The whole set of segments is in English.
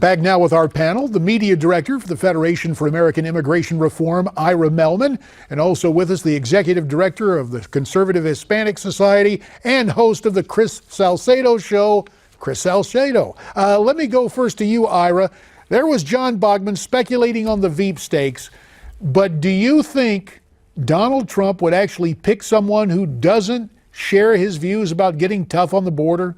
Back now with our panel, the media director for the Federation for American Immigration Reform, Ira Mehlmen, and also with us, the executive director of the Conservative Hispanic Society and host of the Chris Salcedo Show, Chris Salcedo. Let me go first to you, Ira. There was John Bogman speculating on the Veep stakes, but do you think Donald Trump would actually pick someone who doesn't share his views about getting tough on the border?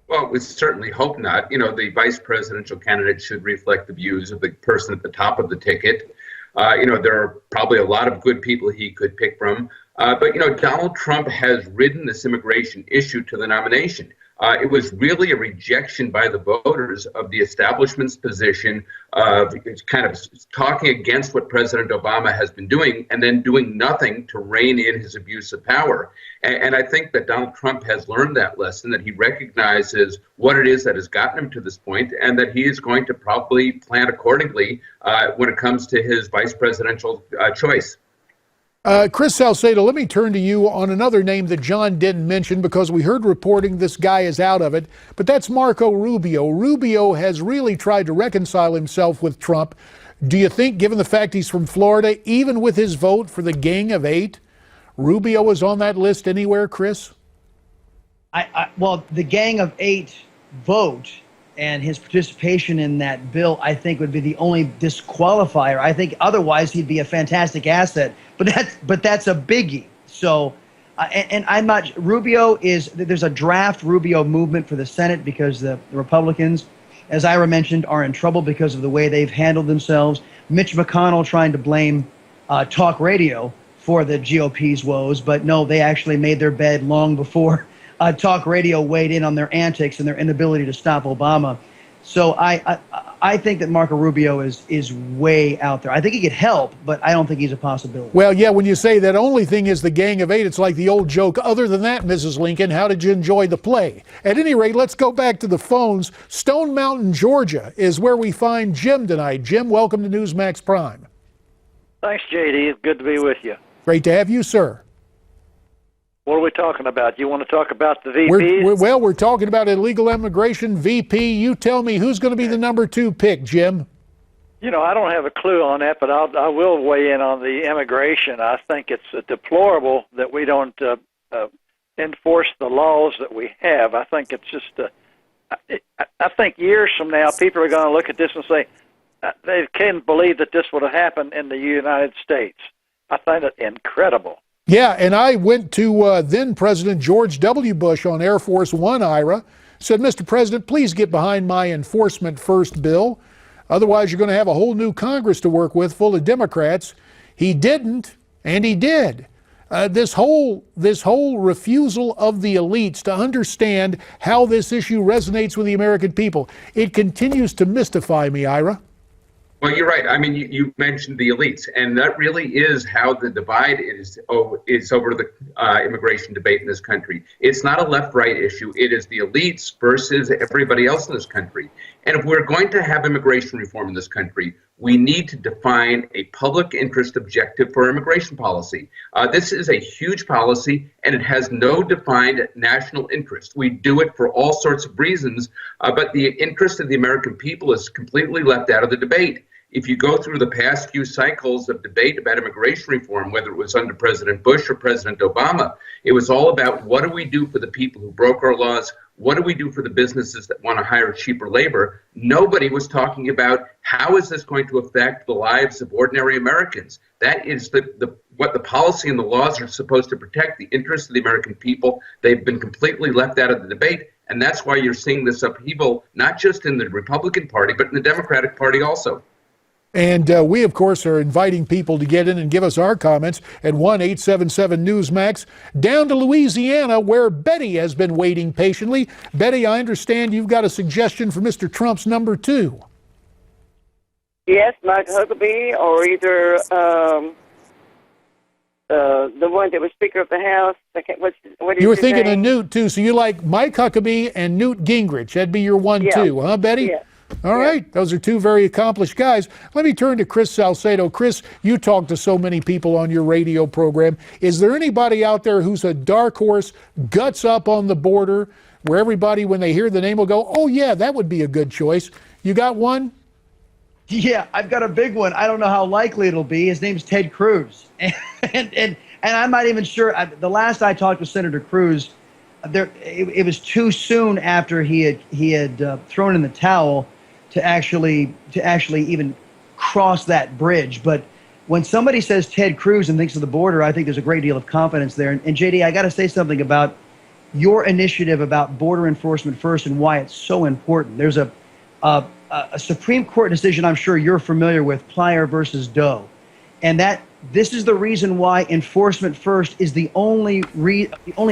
Well, we certainly hope not. You know, the vice presidential candidate should reflect the views of the person at the top of the ticket. There are probably a lot of good people he could pick from. But Donald Trump has ridden this immigration issue to the nomination. It was really a rejection by the voters of the establishment's position of kind of talking against what President Obama has been doing and then doing nothing to rein in his abuse of power. And I think that Donald Trump has learned that lesson, that he recognizes what it is that has gotten him to this point, and that he is going to probably plan accordingly when it comes to his vice presidential choice. Chris Salcedo, let me turn to you on another name that John didn't mention because we heard reporting this guy is out of it, but that's Marco Rubio. Rubio has really tried to reconcile himself with Trump. Do you think, given the fact he's from Florida, even with his vote for the Gang of Eight, Rubio is on that list anywhere, Chris? Well, the Gang of Eight vote and his participation in that bill, I think, would be the only disqualifier. I think otherwise he'd be a fantastic asset, but that's a biggie. So, and I'm not, Rubio is, there's a draft Rubio movement for the Senate because the Republicans, as Ira mentioned, are in trouble because of the way they've handled themselves. Mitch McConnell trying to blame talk radio for the GOP's woes, but no, they actually made their bed long before talk radio weighed in on their antics and their inability to stop Obama. So I think that Marco Rubio is way out there. I think he could help, but I don't think he's a possibility. Well, yeah, when you say that only thing is the Gang of Eight, it's like the old joke. Other than that, Mrs. Lincoln, how did you enjoy the play? At any rate, let's go back to the phones. Stone Mountain, Georgia is where we find Jim tonight. Jim, welcome to Newsmax Prime. Thanks, JD. It's good to be with you. Great to have you, sir. What are we talking about? You want to talk about the VP? We're talking about illegal immigration, VP. You tell me who's going to be the number 2 pick, Jim. I don't have a clue on that, but I will weigh in on the immigration. I think it's deplorable that we don't enforce the laws that we have. I think it's just, I think years from now, people are going to look at this and say, they can't believe that this would have happened in the United States. I find it incredible. Yeah, and I went to then President George W. Bush on Air Force One, Ira, said, Mr. President, please get behind my enforcement first bill. Otherwise, you're going to have a whole new Congress to work with full of Democrats. He didn't, and he did. This whole refusal of the elites to understand how this issue resonates with the American people, it continues to mystify me, Ira. Well, you're right. I mean, you mentioned the elites, and that really is how the divide is over the immigration debate in this country. It's not a left-right issue. It is the elites versus everybody else in this country. And if we're going to have immigration reform in this country, we need to define a public interest objective for immigration policy. This is a huge policy, and it has no defined national interest. We do it for all sorts of reasons, but the interest of the American people is completely left out of the debate. If you go through the past few cycles of debate about immigration reform, whether it was under President Bush or President Obama, it was all about what do we do for the people who broke our laws? What do we do for the businesses that want to hire cheaper labor? Nobody was talking about how is this going to affect the lives of ordinary Americans. That is what the policy and the laws are supposed to protect, the interests of the American people. They've been completely left out of the debate, and that's why you're seeing this upheaval, not just in the Republican Party, but in the Democratic Party also. And we, of course, are inviting people to get in and give us our comments at 1-877-NEWSMAX, down to Louisiana, where Betty has been waiting patiently. Betty, I understand you've got a suggestion for Mr. Trump's number 2. Yes, Mike Huckabee, or either the one that was Speaker of the House. You were thinking of Newt, too, so you like Mike Huckabee and Newt Gingrich. That'd be your 1-2, huh, Betty? Yeah. All right, those are 2 very accomplished guys. Let me turn to Chris Salcedo. Chris, you talk to so many people on your radio program. Is there anybody out there who's a dark horse, guts up on the border, where everybody, when they hear the name, will go, oh, yeah, that would be a good choice? You got one? Yeah, I've got a big one. I don't know how likely it'll be. His name's Ted Cruz, and I'm not even sure. The last I talked with Senator Cruz, it was too soon after he had thrown in the towel to actually even cross that bridge. But when somebody says Ted Cruz and thinks of the border, I think there's a great deal of confidence there. And JD, I got to say something about your initiative about border enforcement first and why it's so important. There's a Supreme Court decision I'm sure you're familiar with, Plyer versus Doe, and that this is the reason why enforcement first is the only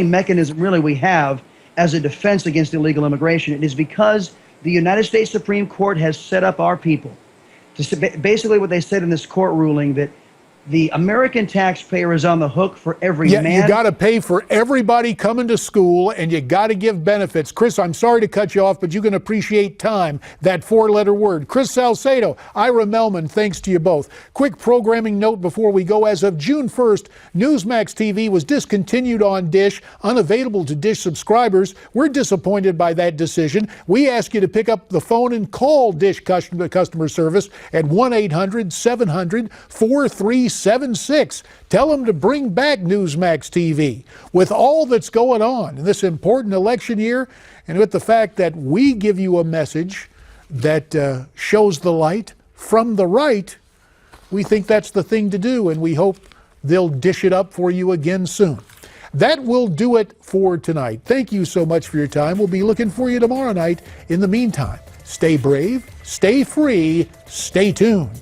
mechanism really we have as a defense against illegal immigration. It is because the United States Supreme Court has set up our people to basically what they said in this court ruling, that the American taxpayer is on the hook for every man. You got to pay for everybody coming to school, and you got to give benefits. Chris, I'm sorry to cut you off, but you can appreciate time, that four-letter word. Chris Salcedo, Ira Mehlmen, thanks to you both. Quick programming note before we go. As of June 1st, Newsmax TV was discontinued on Dish, unavailable to Dish subscribers. We're disappointed by that decision. We ask you to pick up the phone and call Dish customer service at 1-800-700-4376. Tell them to bring back Newsmax TV. With all that's going on in this important election year, and with the fact that we give you a message that shows the light from the right, we think that's the thing to do, and we hope they'll dish it up for you again soon. That will do it for tonight. Thank you so much for your time. We'll be looking for you tomorrow night. In the meantime, stay brave, stay free, stay tuned.